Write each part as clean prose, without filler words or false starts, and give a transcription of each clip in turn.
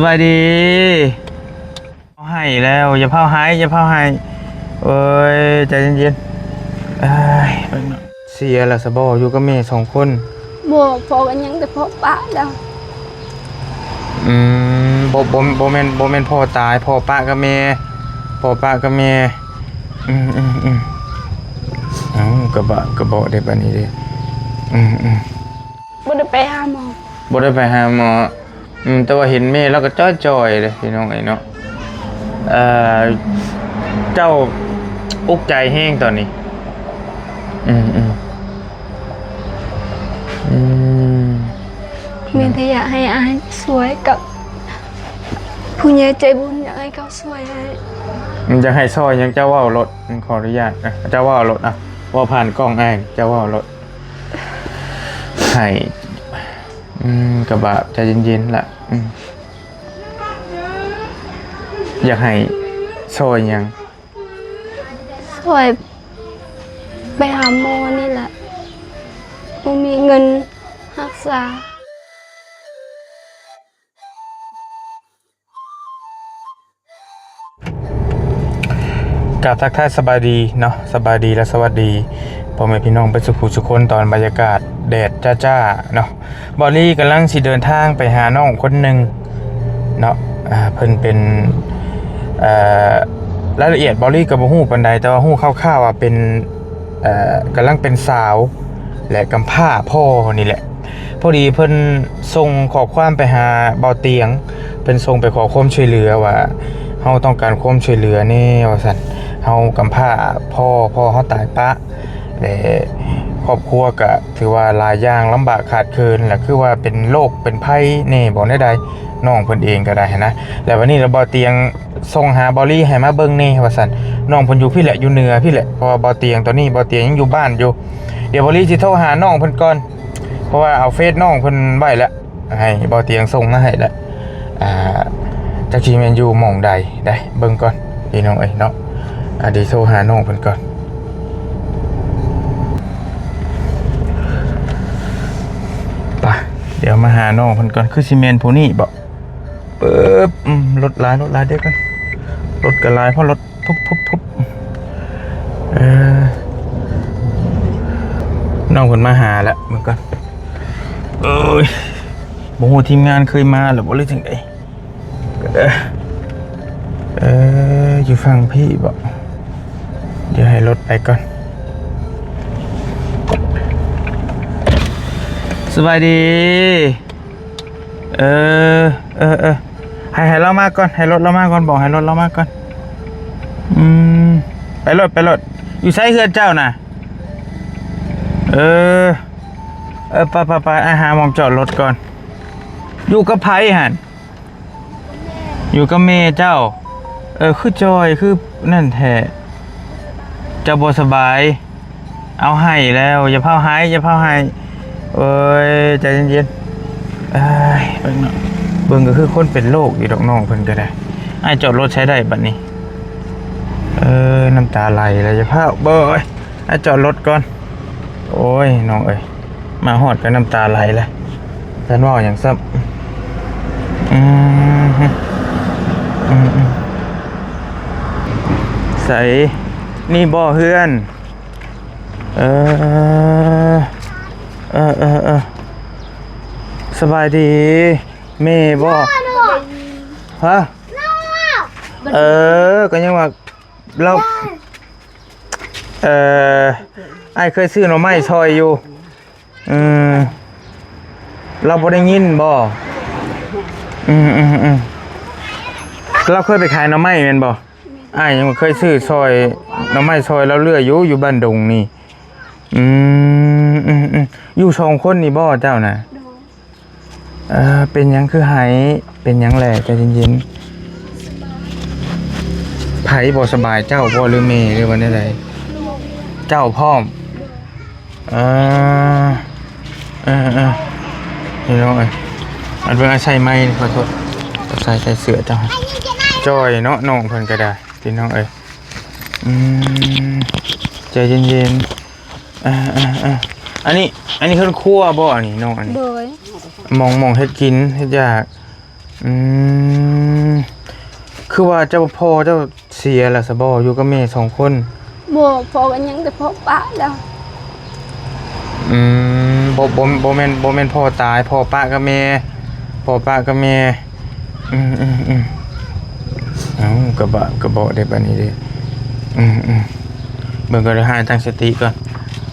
บายดีเอาให้แล้วอย่าเผาให้อย่าเผาให้เอ้ยใจเย็นๆเสียละสะบออยู่กับแม่2 คนบ่พอกันยังแต่พอปะแล้วบ่แม่นพ่อตายพ่อป้ากับแม่พ่อป้ากับแม่เอ้ากระบะได้บัดนี้เด้บ่ได้ไปหาหมอบ่ได้ไปหาหมอแต่ว่าเห็นแม่แล้วก็จ้อยๆเลยพี่น้องไอ้เนาะเจ้าอุกใจแห้งตอนนี้มีแต่อยากให้อายสวยกับผู้ใหญ่ใจบุญอยากให้เขาสวยให้มันจะให้ซอยยังเจ้าว่ารถขออนุญาตนะเจ้าว่ารถอ่ะว่าผ่านกล้องอ้างเจ้าว่ารถให้กระบะใจเย็นๆล่ะอยากให้ซอยยังสวยไปหาหมอนี่แหละบ่มีเงินรักษากับทักทายสบายดีเนาะสบายดีและสวัสดีพ่อแม่พี่น้องไปสุขุสุคนตอนบรรยากาศแดดจ้าๆเนาะบอลลี่กำลังสิเดินทางไปหาน้องคนหนึ่งเนาะเพิ่นเป็นรายละเอียดบอลลี่กับบ่ฮู้ปานใดแต่ว่าฮู้คร่าวๆว่าเป็นกำลังเป็นสาวและกำพร้าพ่อนี่แหละพอดีเพิ่นส่งข้อความไปหาเบาเตียงเพิ่นส่งไปขอความช่วยเหลือว่าเฮาต้องการความช่วยเหลือนี่ว่าซั่นเฮากำพร้าพ่อเฮาตายปะและครอบครัวก็ถือว่าหลายอย่างลำบากขาดเคินและคือว่าเป็นโรคเป็นภัยนี่บ่ได้ใดน้องเพิ่นเองก็ได้นะแล้ววันนี้เราเบาเตียงส่งหาบอลลี่ให้มาเบิ่งนี่ว่าซั่นน้องเพิ่นอยู่พี่แหละอยู่เหนือพี่แหละเพราะว่าเบาเตียงตอนนี้เบาเตียงยังอยู่บ้านอยู่เดี๋ยวบอลลี่สิโทรหาน้องเพิ่นก่อนเพราะว่าเอาเฟซน้องเพิ่นไว้แล้วให้เบาเตียงส่งมาให้แล้วจักสิแม่นอยู่หม่องใดได้เบิ่งก่อนพี่น้องเอ้ยเนาะเดี๋ยวโทรหาน้องเพิ่นก่อนไปเดี๋ยวมาหาน้องเพิ่นก่อนคือสิแม่นผู้นี้บ่รถหลายเด้อกันรถก็หลายเพราะรถทุบน้องเพิ่นมาหาแล้วเบิ่งก่อนบ่ฮู้ทีมงานเคยมาหรือบ่หรือจังได๋อยู่ฝั่งพี่บ่เดี๋ยวให้รถไปก่อนสบายดีให้เรามาก่อนให้รถเรามาก่อนบอกให้รถเรามาก่อนไปรถอยู่ไสเฮือนเจ้าน่ะไปหาหม่องจอดรถก่อนอยู่กับไผหั่นอยู่กับแม่เจ้าคือจอยคือนั่นแท้เจ้าบ่สบายเอาให้แล้วอย่าเผาให้เอ้ยใจเย็นๆเบิ่งก็คือคนเป็นโรคอยู่ดอกน้องเพิ่นก็ได้อ้ายจอดรถใช้ได้บัดนี้น้ำตาไหลแล้วอย่าเผาเบ้ยอ้ายจอดรถก่อนโอ้ยน้องเอ้ยมาฮอดก็น้ำตาไหลแล้วท่านว่าหยังซับใส่นี่บ่เฮือนสบายดีแม่บ่ฮะก็ยังว่าเราไอ้เคยซื้อหน่อไม้ซอยอยู่เราบ่ได้ยินบ่เราเคยไปขายหน่อไม้แม่นบ่อ้ายยังเคยซื้อซอยหน่อไม้ซอยแล้วเลื่อยอยู่บ้านดงนี่อยู่2 คนนี่บ่เจ้าน่ะเป็นหยังคือหายเป็นหยังแหละใจเย็นๆไผบ่สบายเจ้าบ่หรือแม่หรือว่าใดเจ้าพร้อมนี่น้องเอ้ยอันเบิ่งใส่ไม้ขอโทษใส่เสื้อเจ้าจอยเนาะน้องเพิ่นก็ได้พี่น้องเอ้ยใจเย็นๆอันนี้เพิ่นครัวบ่อันนี้น้องอันนี้โดยมองเฮ็ดกินเฮ็ดยาก คือว่าเจ้าพ่อเจ้าเสียแล้วซะบ่อยู่กับแม่2 คน บ่พอกันยังแต่พอปะแล้ว บ่แม่นพ่อตายพ่อป้ากับแม่พ่อป้ากับแม่เอ้ากระบะได้บัดนี้เด้เบิ่งก็ได้หาตั้งสติก่อน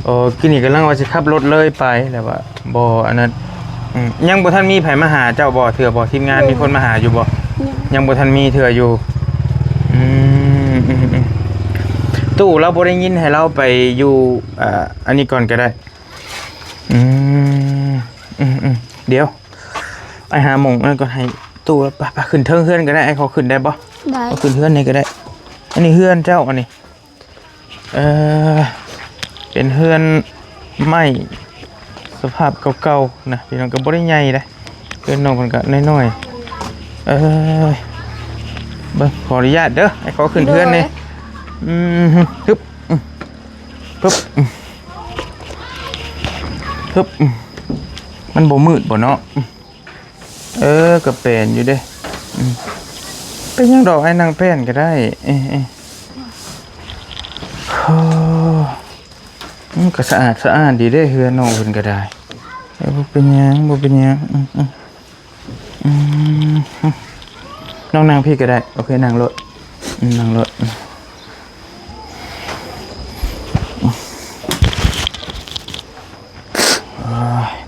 โอ้กินนี่กำลังว่าสิขับรถเลยไปแล้วว่าบ่อันนั้นยังบ่ทันมีไผมาหาเจ้าบ่เถื่อบ่ทีมงานมีคนมาหาอยู่บ่ยังบ่ทันมีเถื่ออยู่ตู้เราบ่ได้ยินให้เราไปอยู่อันนี้ก่อนก็ได้เดี๋ยวไอ้หาหม่องนั่นก็ให้ตู้ไปขึ้นเทิงเฮือนก็ได้ไอ้เขาขึ้นได้บ่ ได้ เอาขึ้นเฮือนนี่ก็ได้อันนี้เฮือนเจ้าอันนี้เป็นเฮือนไม้สภาพเก่าๆนะพี่น้องก็บ่ได้ใหญ่เด้เฮือนน้องเพิ่นก็น้อยๆเบิ่งขออนุญาตเด้อให้เขาขึ้นเฮือนนี่ฮึบมันบ่มืดบ่เนาะก็เป็นอยู่เด้เป็นยังดอกไอ้นางแป้นก็ได้ก็สะอาดดีได้เฮือนน้องเพิ่นก็ได้บ่เป็นหยังน้องนางพี่ก็ได้โอเคนางรถ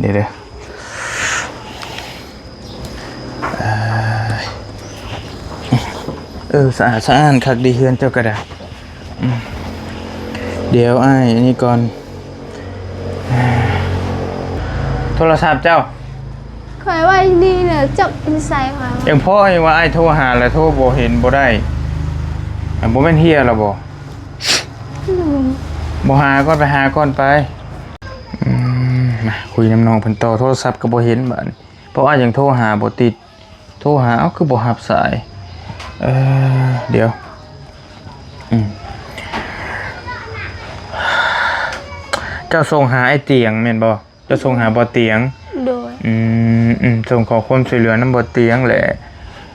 เดี๋ยวสะอาดคักดีเฮือนเจ้าก็ได้เดี๋ยวไอ้อันนี้ก่อนโทรศัพท์เจ้าคอยว่าดีเนี่ยจับอินไซด์ค่ะ อย่างพ่อยังว่าไอ้โทรหาแล้วโทรบ่เห็นบ่ได้บ่แม่นเฮียแล้วบ่หาก่อนไปหาก่อนไปมาคุยน้ำน้องเพิ่นต่อโทรศัพท์ก็บ่เห็นบัดนี้เพราะว่ายังโทรหาบ่ติดโทรหาคือบ่รับสายเดี๋ยวเจ้าส่งหาไอ้เตียงแม่นบ่เจ้าส่งหาบ่เตียงโดยส่งขอความช่วยเหลือนำบ่เตียงแหละ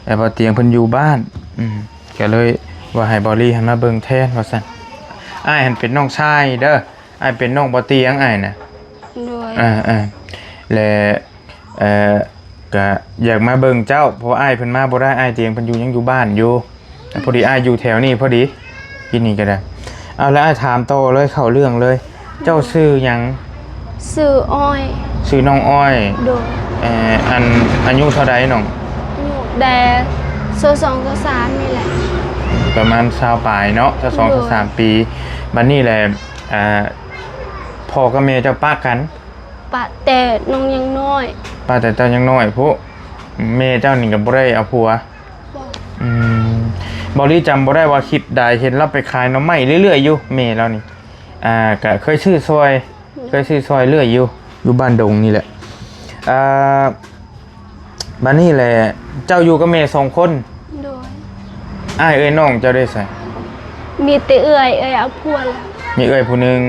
แต่บ่เตียงเพิ่นอยู่บ้านก็เลยว่าให้บ่ลี่หันมาเบิ่งแทนว่าซั่นอ้ายหันเป็นน้องชายเด้ออ้ายเป็นน้องบ่เตียงอ้ายน่ะโดยและก็อยากมาเบิ่งเจ้าเพราะอ้ายเพิ่นมาบ่ได้อ้ายเตียงเพิ่นอยู่ยังอยู่บ้านอยู่พอดีอ้ายอยู่แถวนี้พอดีกินนี่ก็ได้เอาแล้วอ้ายถามต่อเลยเข้าเรื่องเลยเจ้าชื่อหยังชื่ออ้อยชื่อน้องอ้อยโดยอายุเท่าใดน้องอายุแต่22-23นี่แหละประมาณ20ปลายเนาะ22-23ปีบัดนี้แหละพ่อกับแม่เจ้าปะกันปะแต่น้องยังน้อยป้าแต่เจ้ายังน้อยผู้แม่เจ้านี่ก็บ่ได้เอาผัวบ่ลี่จำบ่ได้ว่าคลิปใดเห็นเราไปขายหน่อไม้เรื่อยๆอยู่แม่เรานี่ก็เคยซื้อซอยเรื่อยอยู่บ้านดงนี่แหละบ้านนี่แหละเจ้าอยู่กับแม่2 คนโดยอ้ายเอ้ยน้องเจ้าได้ใส่มีแต่เอื้อยเอาผัวแล้วมีเอ้ยผู้นึง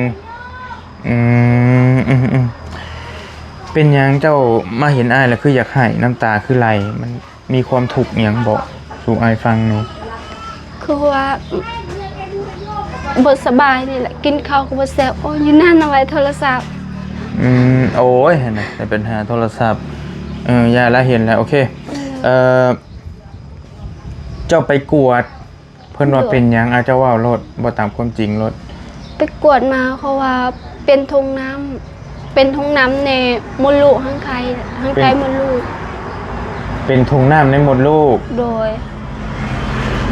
เป็นหยังเจ้ามาเห็นอ้ายแล้วคืออยากให้น้ำตาคือไหลมันมีความทุกข์หยังบอกสู่อ้ายฟังหนูคือว่าบ่สบายนี่แหละกินข้าวก็บ่แซ่บโอ้ยอยู่นั่นเอาไว้โทรศัพท์โอ้ยเห็นไหมแต่เป็นหาโทรศัพท์ยาละเห็นแล้วโอเคเจ้าไปกวดเพิ่นว่าเป็นหยังอาจจะว่ารถบ่ตามความจริงรถไปกวดมาเพราะว่าเป็นทงน้ำในมดลูกข้างไกลมดลูกเป็นทงน้ำในมดลูกโดย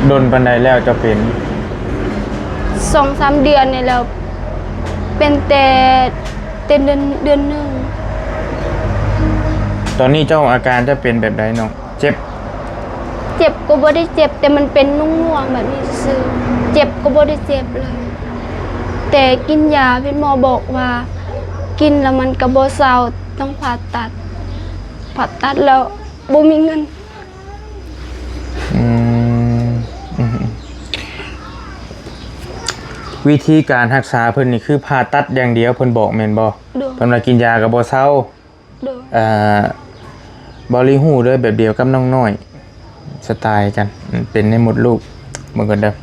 โดนปานใดแล้วจะเป็น 2-3 เดือนนี่แล้วเป็นแต่เดือนนึงตอนนี้เจ้าอาการจะเป็นแบบใดน้องเจ็บก็บ่ได้เจ็บแต่มันเป็นนุ่งๆแบบนี้ซื่อเจ็บก็บ่ได้เจ็บเลยแต่กินยาพี่หมอบอกว่ากินแล้วมันก็บ่เศร้าต้องผ่าตัดแล้วบ่มีเงินวิธีการรักษาเพิ่นนี่คือผ่าตัดอย่างเดียวเพิ่นบอกแม่นบ่เพิ่นว่ากินยาก็บ่เศร้าบ่รีฮู้เด้อแบบเดียวกับน้องน้อย สไตล์กันเป็นในหมดลูกเหมือนกันเด้อ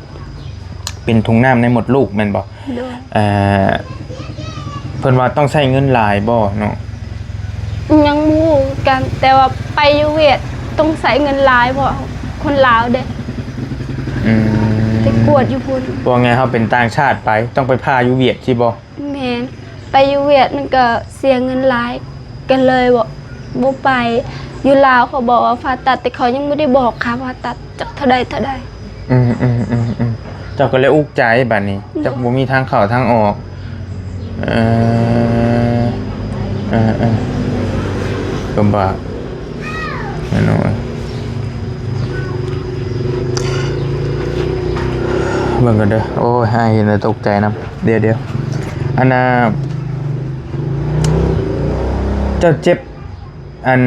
เป็นถุงน้ำในหมดลูกแม่นบ่ โดย เพิ่นว่าต้องใช้เงินหลายบ่เนาะ ยังบ่ฮู้กันแต่ว่าไปอยู่เวียดต้องใช้เงินหลายเพราะคนลาวเด้ อืม ไปกวดอยู่พุ่น ว่าไงเฮาเป็นต่างชาติไปต้องไปพาอยู่เวียดสิบ่ แม่นไปอยู่เวียดมันก็เสียเงินหลายกันเลยบ่ไปอยู่ลาวเขาบอกว่าผ่าตัดแต่เขายังบ่ได้บอกค่ะผ่าตัดจักเท่าใด อืมเจ้าก็เลยอุกใจบัดนี้เจ้าบ่มีทางเข้าทางออกก็บ่แน่นอนเบิ่งกันเด้อโอ้ยหายเห็นแล้วตกใจนํเดี๋ยวอันน่ะเจ้าเจ็บอัน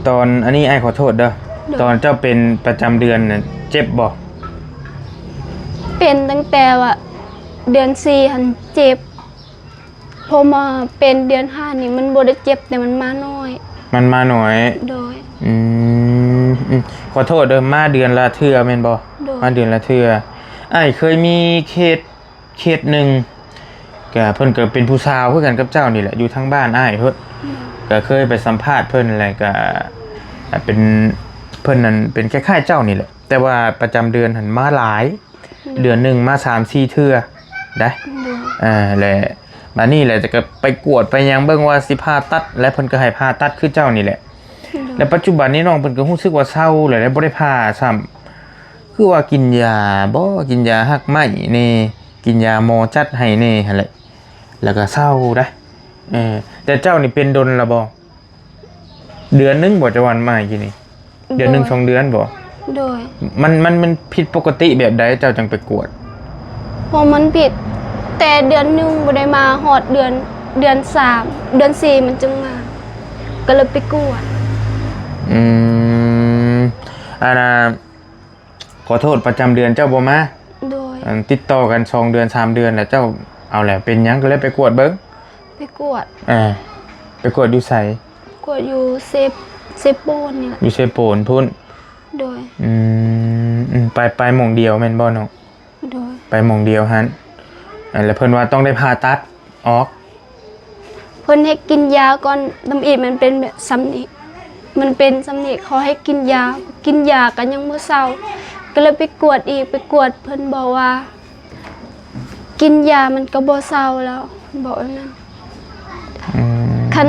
ตอนอันนี้ไอ้ขอโทษเด้อตอนเจ้าเป็นประจำเดือนน่ะเจ็บบ่ เป็นตั้งแต่ว่าเดือน4หันเจ็บพอมาเป็นเดือน5นี่มันบ่ได้เจ็บแต่มันมาน้อย มันมาหน่อย โดย ขอโทษเด้อมาเดือนละเทื่อแม่นบ่ โดย มาเดือนละเทื่ออ้ายเคยมีเคสหนึงก็เพิ่นก็เป็นผู้สาวคือกันกับเจ้านี่แหละอยู่ทางบ้านอ้ายเพิ่นก็เคยไปสัมภาษณ์เพิ่นอะไรก็เป็นเพิ่นนั่นเป็นคล้ายๆเจ้านี่แหละแต่ว่าประจำเดือนหันมาหลายเดือนหนึงมา 3-4 เทื่อได้ โดย แหละมานี่แหละจะก็ไปกวดไปยังเบิ่งว่าสิผ่าตัดและเพิ่นก็ให้ผ่าตัดคือเจ้านี่แหละ และปัจจุบันนี้น้องเพิ่นก็รู้สึกว่าเศร้าเลยแล้วบ่ได้ผ่าซ้ำคือว่ากินยาบ่กินยาหักไหมนี่กินยาหมอจัดให้นี่หั่นแหละแล้วก็เศร้าได้แต่เจ้านี่เป็นดนละบ่เดือนหนึงบ่จะวันมากี่นี่เดือนหนึง2เดือนบ่ โดย มันผิดปกติแบบใดเจ้าจังไปกวด พอมันผิดแต่เดือนหนึงบ่ได้มาฮอดเดือน3เดือน4มันจึงมาก็เลยไปกวด อันน่ะขอโทษประจำเดือนเจ้าบ่มา โดย ติดต่อกัน2เดือน3เดือนแล้วเจ้าเอาแหละเป็นหยังก็เลยไปกวดเบิ่ง ไปกวด ไปกวดอยู่ไส กวดอยู่เซโปนนี่แหละ อยู่เชโปนพุ่น โดย ไปหม่องเดียวแม่นบ่เนาะ โดย ไปหม่องเดียวหั่นแล้วเพิ่นว่าต้องได้ผ่าตัดออก เพิ่นให้กินยาก่อนลำอีมันเป็นแบบซ้ำนี้มันเป็นซ้ำนี้เขาให้กินยากันยังบ่เศร้าก็เลยไปกวดอีกไปกวดเพิ่นบอกว่า กินยามันก็บ่เศร้าแล้วบอกว่านั้น คัน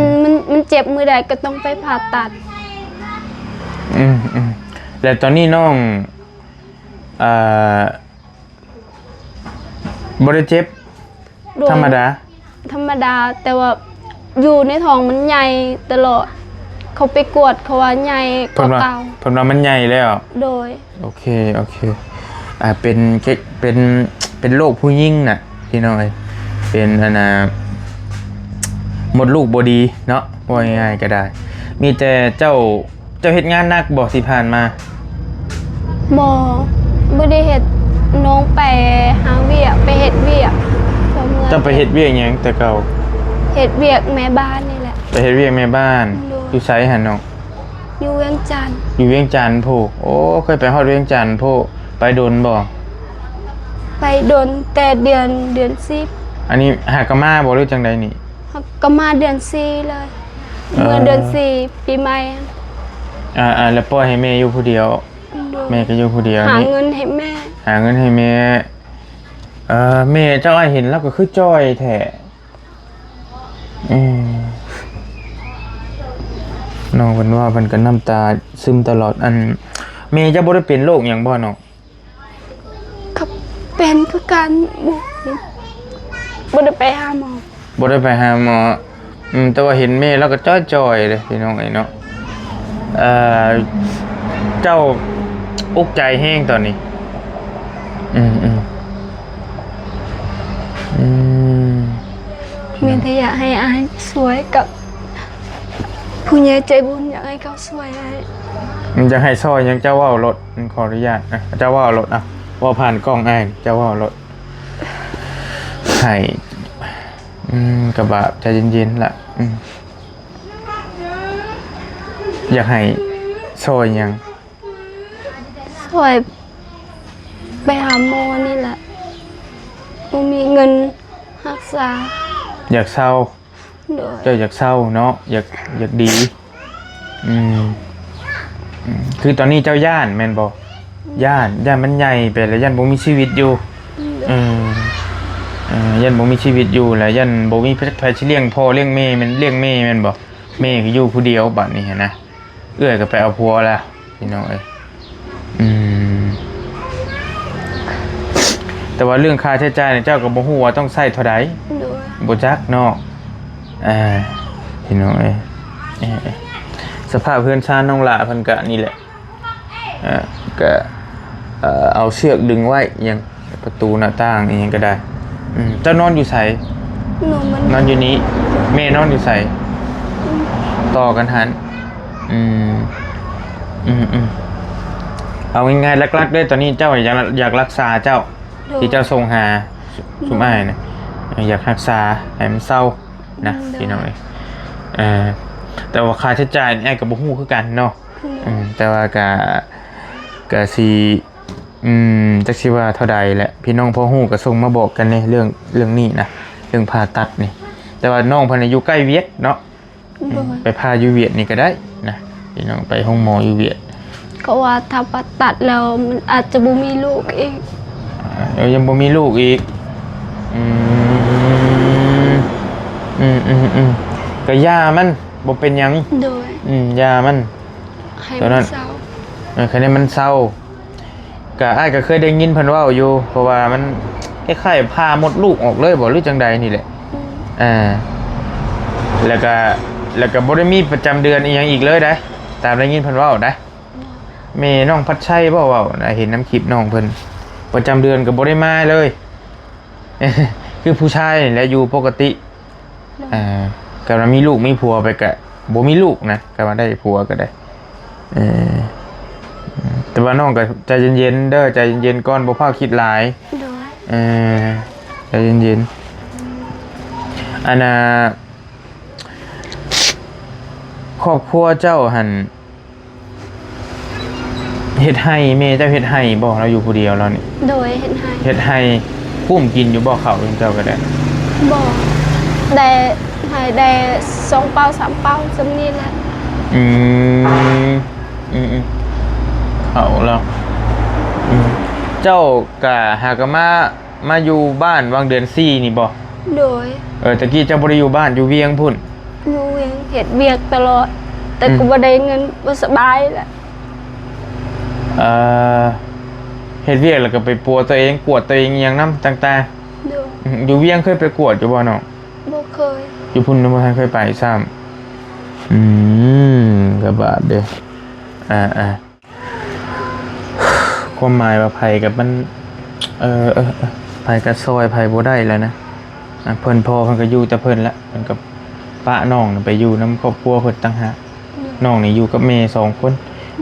มันเจ็บมือใดก็ต้องไปผ่าตัด แล้วตอนนี้น้องบ่ได้เจ็บ โดย ธรรมดา ธรรมดาแต่ว่าอยู่ในท้องมันใหญ่ตลอด เขาไปกวดเขาว่าใหญ่ก เพิ่น ว่า ว่า เก่า เพิ่นว่ามันใหญ่แล้ว โดย โอเคเป็นโรคผู้หญิงน่ะพี่น้อยเป็นอันน่ะหมดลูกบ่ดีเนาะว่าง่ายๆก็ได้ มีแต่เจ้าเฮ็ดงานหนักบ่ที่ผ่านมา หมอบ่ได้เฮ็ดน้องไปหาเวียกไปเฮ็ดเวียกพอเมื่อ เจ้าไปเฮ็ดเวียกหยังแต่เก่า เฮ็ดเวียกแม่บ้านนี่แหละ ไปเฮ็ดเวียกแม่บ้าน โดย อยู่ไสหั่นน้อง อยู่เวียงจันทน์ อยู่เวียงจันทน์พูโอ้เคยไปฮอดเวียงจันทน์พูไปโดนบ่ ไปโดนแต่เดือน10 อันนี้หากะมาบ่หรือจังใดนี่ ก็มาเดือน4เลยเมื่อเดือน4ปีใหม่ แล้วปล่อยให้แม่อยู่ผู้เดียว โดย แม่ก็อยู่ผู้เดียว หา นี่ เงินให้แม่ หาเงินให้แม่แม่เจ้าอ้ายเห็นแล้วก็คือจ้อยแท้น้องเพิ่นว่าเพิ่นก็น้ำตาซึมตลอดอันแม่จะบ่ได้เป็นโรคหยังบ่น้อง ครับเป็นคือการบ่ได้ไปหาหมอ บ่ได้ไปหาหมอแต่ว่าเห็นแม่แล้วก็จ้อยๆเลยพี่น้องไอ้เนาะเจ้าอุกใจแห้งตอนนี้มีแต่อยากให้อายสวยกับผู้ใหญ่ใจบุญอยากให้เขาสวยให้ มันจะให้ซอยยังเจ้าว่าวรถขออนุญาตนะเจ้าว่าวรถว่าผ่านกล้องอ้ายเจ้าว่าวรถให้กระบะใจเย็นๆล่ะอยากให้ซอยยัง ซอยไปหาหมอนี่แหละบ่มีเงินรักษา อยากเศร้า โดย เจ้าอยากเศร้าเนาะอยากดีอืมคือตอนนี้เจ้าย่านแม่นบ่ย่านมันใหญ่ไปแล้วย่านบ่มีชีวิตอยู่อืมย่านบ่มีชีวิตอยู่แล้วย่านบ่มีใครสิเลี้ยงพ่อเลี้ยงแม่แม่นเลี้ยงแม่แม่นบ่แม่ก็อยู่ผู้เดียวบัดนี้หันนะเอื้อยก็ไปเอาผัวแล้วพี่น้องเอ้ยแต่ว่าเรื่องค่าใช้จ่ายเนี่ยเจ้าก็บ่ฮู้ว่าต้องใช้เท่าใด โดย บ่จักเนาะพี่น้องเอ้ยสภาพเพื่อนชาติน้องหลาเพิ่นก็นี่แหละก็เอาเชือกดึงไว้อย่างประตูหน้าต่างอีหยังก็ได้เจ้านอนอยู่ไส หนูมัน นอนอยู่นี้แม่นอนอยู่ไสต่อกันหันเอาง่ายๆลักๆด้วยตอนนี้เจ้าอยากรักษาเจ้าที่เจ้าทรงหาสุมอ้ายนะอยากรักษาให้มันเศร้านะพี่น้องแต่ว่าค่าใช้จ่ายนี่กับบ่ฮู้คือกันเนาะแต่ว่าก็สิจักสิว่าเท่าใดแหละพี่น้องพ่อฮู้ก็ส่งมาบอกกันในเรื่องนี้นะเรื่องผ่าตัดนี่แต่ว่าน้องเพิ่นอยู่ใกล้เวียดเนาะไปพาอยู่เวียดนี่ก็ได้นะพี่น้องไปห้องหมออยู่เวียดก็ว่าถ้าผ่าตัดแล้วมันอาจจะบ่มีลูกอีก ยังบ่มีลูกอีกก็ยามันบ่เป็นหยังโดยยามัน ให้มันเศร้า คันนี้มันเศร้าก็อ้ายก็เคยได้ยินเพิ่นเว้าอยู่เพราะว่ามันคล้ายๆพามดลูกออกเลยบ่หรือจังใดนี่แหละแล้วก็บ่ได้มีประจำเดือนอีหยังอีกเลยได้ตามได้ยินเพิ่นเว้าได้แม่น้องพัดชัยบ่เว้านะเห็นน้ำคลิปน้องเพิ่นประจำเดือนก็บ่ได้มาเลย คือผู้ชายนี่แหละอยู่ปกติก็ว่ามีลูกมีผัวไปก็บ่มีลูกนะก็ว่าได้ผัวก็ได้แต่ว่าน้องก็ใจเย็นๆเด้อใจเย็นๆก่อนบ่พาคิดหลายใจเย็นๆอันน่ะครอบครัวเจ้าหั่นเฮ็ดให้แม่เจ้าเฮ็ดให้บ่เราอยู่ผู้เดียวแล้วนี่โดยเฮ็ดให้กุ้มกินอยู่บ่ข้าวเจ้าก็ได้บ่ได้ให้ได้2เป้า3เป้าซำนี้แหละเอาแล้วเจ้าก็หากมาอยู่บ้านวังเดือน4นี่บ่โดยตะกี้เจ้าบ่ได้อยู่บ้านอยู่เวียงพุ่นอยู่เวียงเฮ็ดเวียกตลอดแต่ก็บ่ได้เงินบ่สบายแหละเฮ็ดเวียกแล้วก็ไปปัวตัวเองกวดตัวเองอย่างน้ำต่างๆอยู่เวียงเคยไปกวดอยู่บ่เนาะบ่เคยอยู่พุ่นบ่ทันเคยไปซ้ำก็บาดเด้ความหมายว่าไผกับมันไผกับซอยไผบ่ได้แล้วนะเพิ่นพ่อเพิ่นก็อยู่แต่เพิ่นละเพิ่นกับป้าน้องไปอยู่นำครอบครัวเพิ่นต่างหากน้องนี่อยู่กับแม่2คน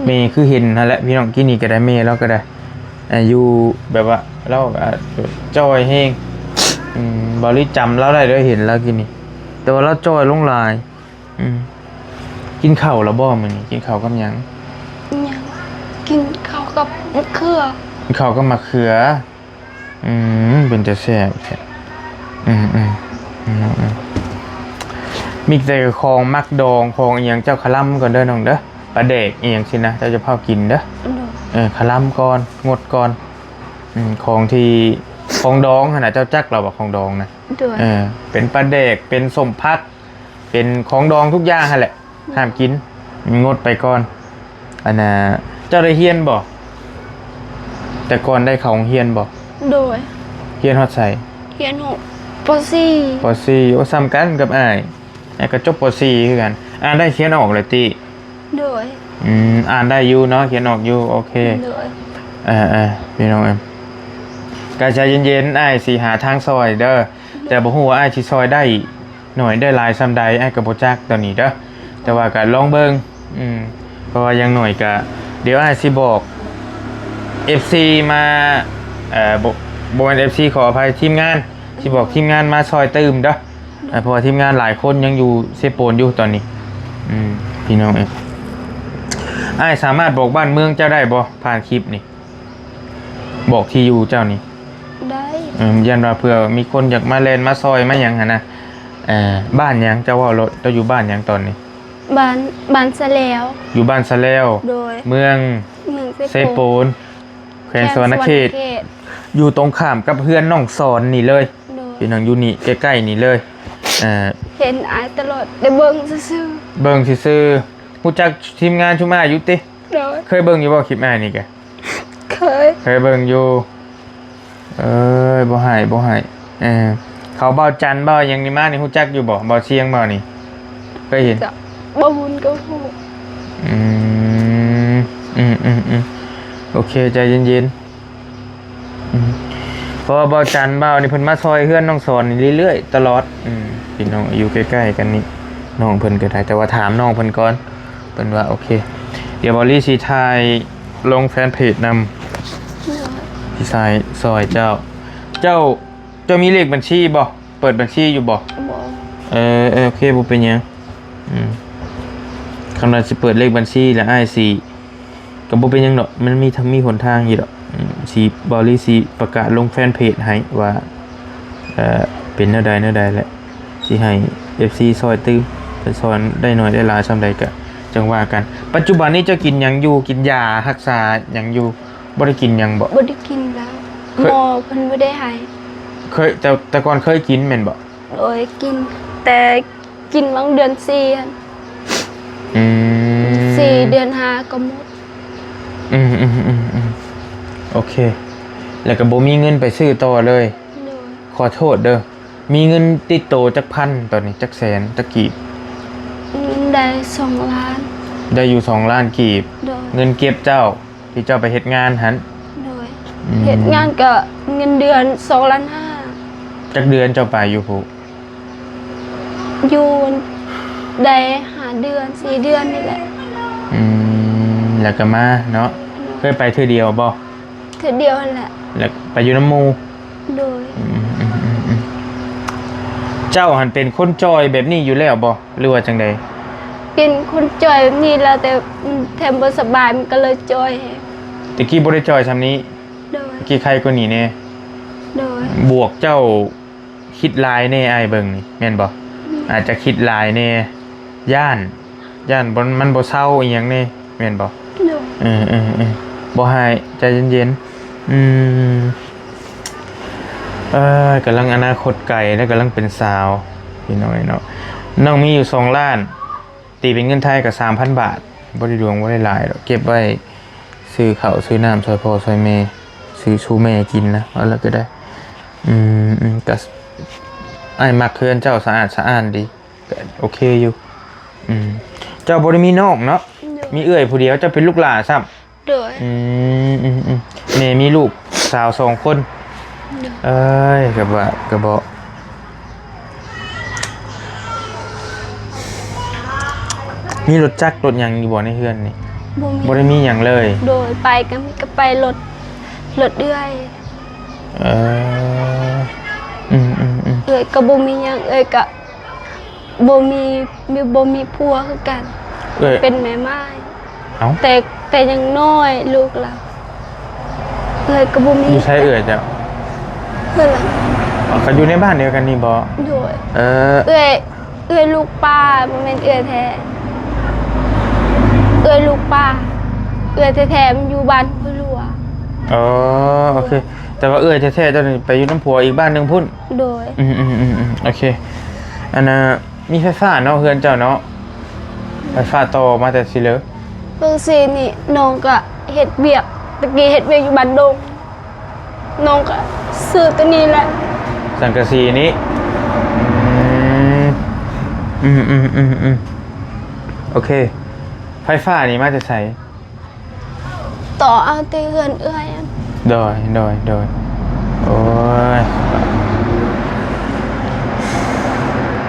แม่คือเห็นนั่นแหละพี่น้องกินนี่ก็ได้แม่แล้วก็ได้อยู่แบบว่าเราจ้อยแฮงบ่รู้จำเราได้เด้อเห็นแล้วกินนี่แต่ว่าเราจ้อยลงหลายกินข้าวแล้วบ่มื้อนี้กินข้าวกับหยังกินข้าวกับมะเขือกินข้าวกับมะเขือเป็นแต่แซ่บแท้มีแต่ของมักดองของอีหยังเจ้าคลำก่อนเด้อน้องเด้อปลาเด็กอีหยังสินะเจ้าจะพากินเด้อคลำก่อนงดก่อนของที่ของดองขนาดเจ้าจักเราบอกของดองนะเป็นปลาเด็กเป็นสมพักเป็นของดองทุกอย่างหั่นแหละห้ามกินงดไปก่อนอันน่ะเจ้าได้เฮียนบ่แต่ก่อนได้เขาเฮียนบ่โดยเฮียนฮอดใส่เฮียน6ป.4 ป.4โอ้ซ้ำกันกับอ้ายก็จบป.4 คือกันอ่านได้เขียนออกเลยติโดยอ่านได้อยู่เนาะเขียนออกอยู่โอเคโดยพี่น้องก็ใจเย็นๆอ้ายสิหาทางซอยเด้อแต่บ่ฮู้ว่าอ้ายสิซอยได้หน่อยได้หลายส่ำใดอ้ายก็บ่จักตอนนี้เด้อแต่ว่าก็ลองเบิ่งเพราะว่ายังหน่อยก็เดี๋ยวอ้ายสิบอก FC มาบ่แม่น FC ขออภัยทีมงานสิบอกทีมงานมาซอยเติมเด้อเพราะว่าทีมงานหลายคนยังอยู่เซโปนอยู่ตอนนี้พี่น้อง อ้ายสามารถบอกบ้านเมืองเจ้าได้บ่ผ่านคลิปนี่บอกที่อยู่เจ้านี่ ได้ ยันว่าเผื่อมีคนอยากมาเล่นมาซอยมาหยังหั่นนะบ้านหยังเจ้าว่ารถเจ้าอยู่บ้านหยังตอนนี้ บ้านซะแล้ว อยู่บ้านสะแล้ว โดย เมือง เมือง เซโปนแขวงสวรรณเขต อยู่ตรงข้ามกับเพื่อนน้องสอนนี่เลย โดย พี่น้องอยู่นี่ใกล้ๆนี่เลยอ่า เห็นอายตลอดได้เบิ่งซื่อ เบิ่งซื่อๆฮู้จักทีมงานชุมาอยู่ติ ๆโดย เคยเบิ่งอยู่บ่คลิปอ้ายนี่แก เคย เคยเบิ่งอยู่บ่ให้เขาเบาจันทร์เบาหยังนี่มานี่ฮู้จักอยู่บ่เบาเชียงบ่นี่เคยเห็น กับบ่บุญก็ฮู้ อืมโอเคใจเย็นๆเพราะว่าเบาจันทร์เบานี่เพิ่นมาซอยเฮือนน้องสอนนี่เรื่อยๆตลอดพี่น้องอยู่ใกล้ๆกันนี่น้องเพิ่นก็ได้แต่ว่าถามน้องเพิ่นก่อนเพิ่นว่าโอเคเดี๋ยวบอลลี่สิถ่ายลงแฟนเพจนำพี่ชายซอยเจ้ามีเลขบัญชีบ่เปิดบัญชีอยู่บ่ บ่ โอเคบ่เป็นหยังคำนั้นสิเปิดเลขบัญชีแล้วอ้ายสิก็บ่เป็นหยังดอกมันมีหนทางอยู่ดอกสิบอลลี่สิประกาศลงแฟนเพจให้ว่าเป็นแนวใดแหละสิให้ FC ซอยตื้มเพิ่นสอนได้น้อยได้หลายซำใดก็จังว่ากันปัจจุบันนี้เจะกินหยังอยู่กินยารักษาหยังอยู่บ่ได้กินหยังบ่ บ่ได้กินแล้วหมอเพิ่นบ่ได้ให้ เคยแต่ก่อนเคยกินแม่นบ่ โดยกิน แต่กินบางเดือน4หั่น 4 เดือน5ก็หมด โอเค แล้วก็บ่มีเงินไปซื้อต่อเลย โดย ขอโทษเด้อมีเงินติดโตจักพันตอนนี้จักแสนจักกีบ เงินได้2 ล้าน ได้อยู่2ล้านกีบ โดย เงินเก็บเจ้าที่เจ้าไปเฮ็ดงานหัน โดยเฮ็ดงานก็เงินเดือน2 ล้าน จักเดือนเจ้าไปอยู่ผู้ 5อยู่ได้5 เดือน 4 เดือนนี่แหละ แล้วก็มาเนาะเคยไปเทื่อเดียวบ่ เทื่อเดียวนั่นแหละ แล้วไปอยู่น้ำหมู่ โดย เจ้าหันเป็นคนจอยแบบนี้อยู่แล้วบ่หรือว่าจังใด เป็นคนจอยแบบนี้แล้วแต่มันแถมบ่สบายมันก็เลยจอยแฮะ ตะกี้บ่ได้จอยซำนี้ โดย ตะกี้ใครกว่านี้แน่ โดย บวกเจ้าคิดลายแน่อ้ายเบิ่งนี่แม่นบ่อาจจะคิดลายแน่ย่านบ่มันบ่เศร้าอีหยังแน่แม่นบ่ โดย บ่ให้ใจเย็นกำลังอนาคตไกลและกำลังเป็นสาวพี่น้อยเนาะน้องมีอยู่2ล้านตีเป็นเงินไทยก็ 3,000 บาทบ่ได้ดวงบ่ได้หลายดอกเก็บไว้ซื้อข้าวซื้อน้ำช่วยพ่อช่วยแม่ซื้อชูแม่กินนะเอาแล้วก็ได้ก็อ้ายมักเฮือนเจ้าสะอาดสะอ้านดีก็โอเคอยู่เจ้าบ่ได้มีน้องเนาะมีเอื้อยผู้เดียวเจ้าเป็นลูกหลานซ้ำ โดย แม่มีลูกสาว2 คนเอ้ยกระบอกมีรถจักรรถหยังอยู่บ่ในเฮือนนี่ บ่ บ่ได้มีหยังเลย โดยไปก็ไปรถเอื้อย เออเอื้อยก็บ่มีหยังเอื้อยก็บ่มีผัวคือกัน เอ้ย เป็นแม่ไม้ เอ้า แต่ยังน้อยลูกเราเอื้อยก็บ่มี อยู่ใช้เอื้อยเจ้า เพื่อนล่ะ อ๋อเขาอยู่ในบ้านเดียวกันนี่บ่ โดย เออ เอื้อยลูกป้าบ่แม่นเอื้อยแท้เอื้อยลูกป้าเอื้อยแท้ๆมันอยู่บ้านห้วยหลวง อ๋อโอเคแต่ว่าเอื้อยแท้ๆเจ้านี่ไปอยู่น้ำผัวอีกบ้านหนึงพุ่น โดย โอเคอันน่ะมีไฟฟ้าเนาะเฮือนเจ้าเนาะไฟฟ้าต่อมาแต่สิเหลอ เบิ่งสินี่น้องก็เฮ็ดเวียกตะกี้เฮ็ดเวียกอยู่บ้านดงน้องก็ซื้อตัวนี้แหละ สังกะสีนี้โอเคไฟฟ้านี่มาจะใส่ ต่อเอาตีเฮือนเอื้อยอัน โดยโอ้ย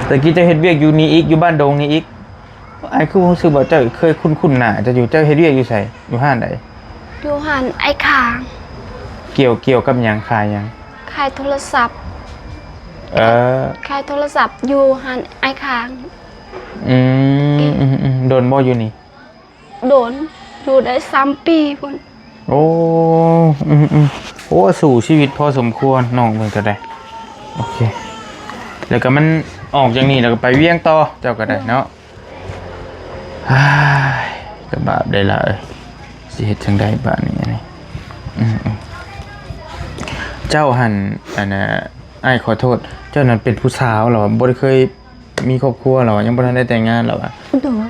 แต่กี้เจะเฮ็ดเวียกอยู่นี่อีกอยู่บ้านดงนี่อีกไอ้คือรู้สึกว่าเจ้าเคยคุ้นหน้าจะอยู่เจ้าเฮ็ดเวียกอยู่ไสอยู่ห้านใด อยู่หันไอ้ขาง เกี่ยวกับหยังขายหยัง ขายโทรศัพท์ ขายโทรศัพท์อยู่หันไอ้ขาง โดนบ่อยู่นี่ โดน อยู่ได้3 ปีพุ่น โอ้โอ้สู่ชีวิตพอสมควรน้องเพิ่นก็ได้โอเคแล้วก็มันออกอย่างนี้แล้วก็ไปเวียงต่อเจ้าก็ได้เนาะอ้ายก็บาปได้ละเอ้ยสิเฮ็ดจังได๋บาดนี้นี่เจ้าหันอันน่ะอ้ายขอโทษเจ้านั้นเป็นผู้สาวเหรอบ่ได้เคยมีครอบครัวเหรอยังบ่ทันได้แต่งงานเหรอวะ โดย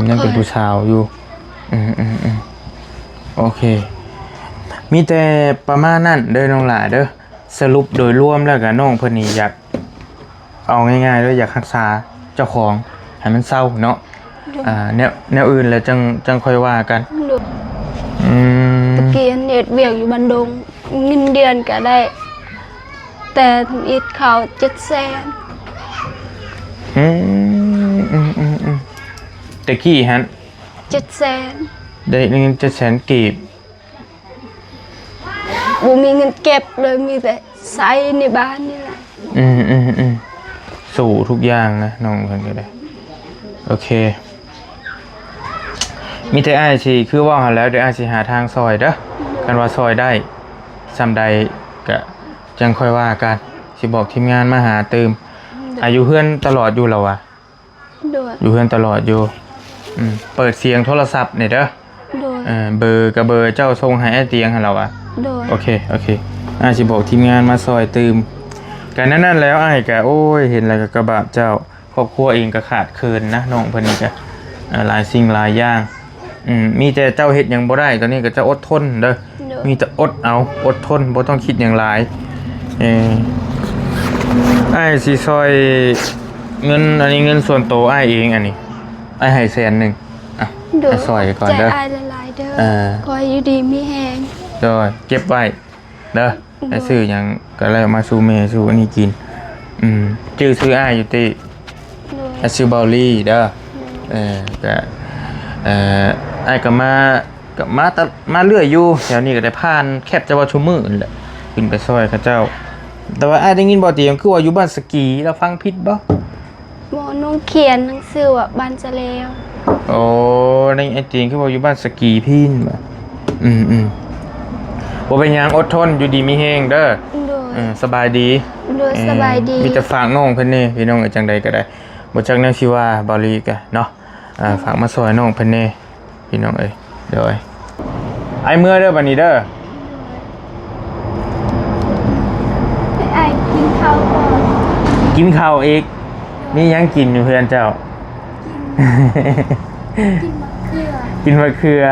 ยังเป็นผู้สาวอยู่โอเคมีแต่ประมาณนั้นเด้อน้องหล่าเด้อสรุปโดยรวมแล้วก็น้องเพิ่นนี่อยากเอาง่ายๆเลยอยากรักษาเจ้าของให้มันเศร้าเนาะแนวอื่นแล้วจังค่อยว่ากัน โดยตะเกียนเน็ตเวียกอยู่บันดงเงินเดือนก็ได้ แต่ทำอิฐเขา700,000 ตะกี้ฮัน 700,000 ได้เงิน700,000กีบ บ่มีเงินเก็บเลยมีแต่ใช้ในบ้านนี่แหละ สู่ทุกอย่างนะน้องเพิ่นก็ได้โอเคมีแต่อ้ายสิคือว่าหันแล้วเดี๋ยวอ้ายสิหาทางซอยเด้อกันว่าซอยได้ซำใดก็จังค่อยว่ากันสิบอกทีมงานมาหาเติมอายุเพื่อนตลอดอยู่แล้ววะ โดย อยู่เพื่อนตลอดอยู่เปิดเสียงโทรศัพท์นี่เด้อ โดย เบอร์กับเบอร์เจ้าส่งให้ไอ้เตียงให้เราอ่ะ โดย โอเคอ้ายสิบอกทีมงานมาซอยเติมกันนั่นแล้วอ้ายก็โอ้ยเห็นแล้วก็กระบาดเจ้าครอบครัวเองก็ขาดเคินนะน้องเพิ่นนี่ก็หลายสิ่งหลายอย่างมีแต่เจ้าเฮ็ดหยังบ่ได้ตอนนี้ก็จะอดทนเด้อมีแต่อดเอาอดทนบ่ต้องคิดหยังหลายอ้ายสิซอยเงินอันนี้เงินส่วนตัวอ้ายเองอันนี้อ้ายให้100,000อ่ะให้ซอยไปก่อนเด้อ ใจอายหลายๆเด้อขอให้อยู่ดีมีแฮง เด้อเก็บไว้เด้อให้ซื้อหยังก็แล้วมาสู่แม่สู่อันนี้กินชื่อซื้ออ้ายอยู่ติ โดย ชื่อเบลลี่เด้อก็ไอ้ก็มาเรื่อยอยู่แถวนี้ก็ได้ผ่านแคบจะว่าชั่วมือนั่นแหละขึ้นไปซอยเขาเจ้าแต่ว่าไอ้ได้ยินบ่เตียงคือว่าอยู่บ้านสกีแล้วฟังผิดบ่ หมอน้องเขียนหนังสือว่าบ้านจะแล้ว โอ้ในไอ้เตียงคือว่าอยู่บ้านสกีพินบ่บ่เป็นหยังอดทนอยู่ดีมีแฮงเด้อ โดย สบายดี โดยสบายดี มีแต่ฝากน้องเพิ่นนี่พี่น้องจังใดก็ได้บ่จักแนวสิว่าบ่ลีกะเนาะฝากมาซอยน้องเพิ่นนี่พี่น้องเอ้ยเดี๋ยวไอ้เมื่อเด้อบัดนี้เด้อ ให้อายกินข้าวก่อน กินข้าวอีกนี่ยังกินอยู่เพื่อนเจ้า กินมะเขือกินมะเขือ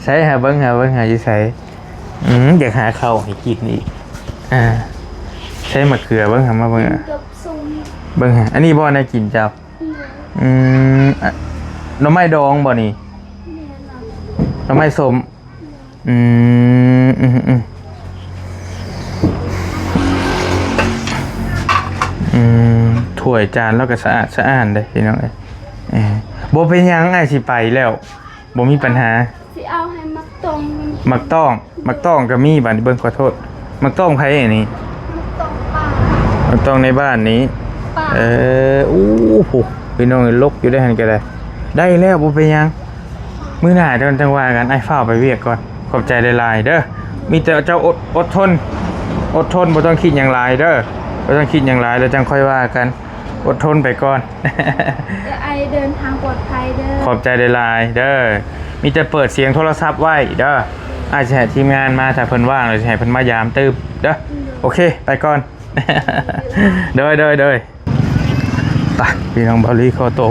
ใช้หาเบิ่งอยู่ใช้อยากหาข้าวให้กินอีกใช้มะเขือเบิ่งหามาเบิ่ง กับส้ม เบิ่งหาอันนี้บ่ได้กินเจ้าหน่อไม้ดองบ่นี่หน่อไม้ส้มถ้วยจานแล้วก็สะอาดเด้พี่น้องเอ้ยบ่เป็นหยังอ้ายสิไปแล้วบ่มีปัญหา สิเอาให้มักตรง มักต้องก็มีบัดนี้เบิ่งขอโทษมักต้องไผอันนี้ มักตรงป่า มักต้องในบ้านนี้ ป่า อู้หูพี่น้องลกอยู่ได้หั่นก็ได้ได้แล้วบ่เป็นหยังมื้อหน้าจังว่ากันอ้ายฟ้าวไปเวียกก่อนขอบใจหลายๆเด้อมีแต่เจ้าอดทนบ่ต้องคิดหยังหลายเด้อบ่ต้องคิดหยังหลายแล้วจังค่อยว่ากันอดทนไปก่อน เดี๋ยวไอเดินทางปลอดภัยเด้อ ขอบใจหลายๆเด้อมีแต่เปิดเสียงโทรศัพท์ไว้เด้ออาจจะให้ทีมงานมาถ้าเพิ่นว่างหรือจะให้เพิ่นมายามตืบเด้อโอเคไปก่อน เด้อไปพี่น้องบอลลี่คอโต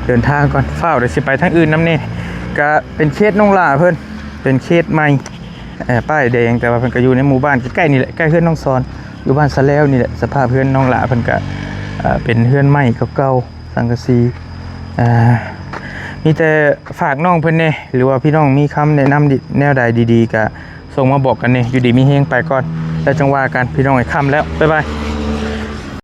เดินทางก่อนเฝ้าเดี๋ยวสิไปทางอื่นน้ำนี่ก็เป็นเขตน้องหล่าเพิ่นเป็นเขตใหม่ป้ายแดงแต่ว่าเพิ่นก็อยู่ในหมู่บ้านใกล้ๆนี่แหละใกล้เฮือนน้องซอนอยู่บ้านสะแล้วนี่แหละสภาพเฮือนน้องหล่าเพิ่นก็เป็นเฮือนใหม่เก่าๆสังกะสีมีแต่ฝากน้องเพิ่นเนี่ยหรือว่าพี่น้องมีคำแนะนำแนวใดดีๆก็ส่งมาบอกกันเนี่ยอยู่ดีมีเฮงไปก่อนแล้วจังว่ากันพี่น้องให้คำแล้วบ๊ายบาย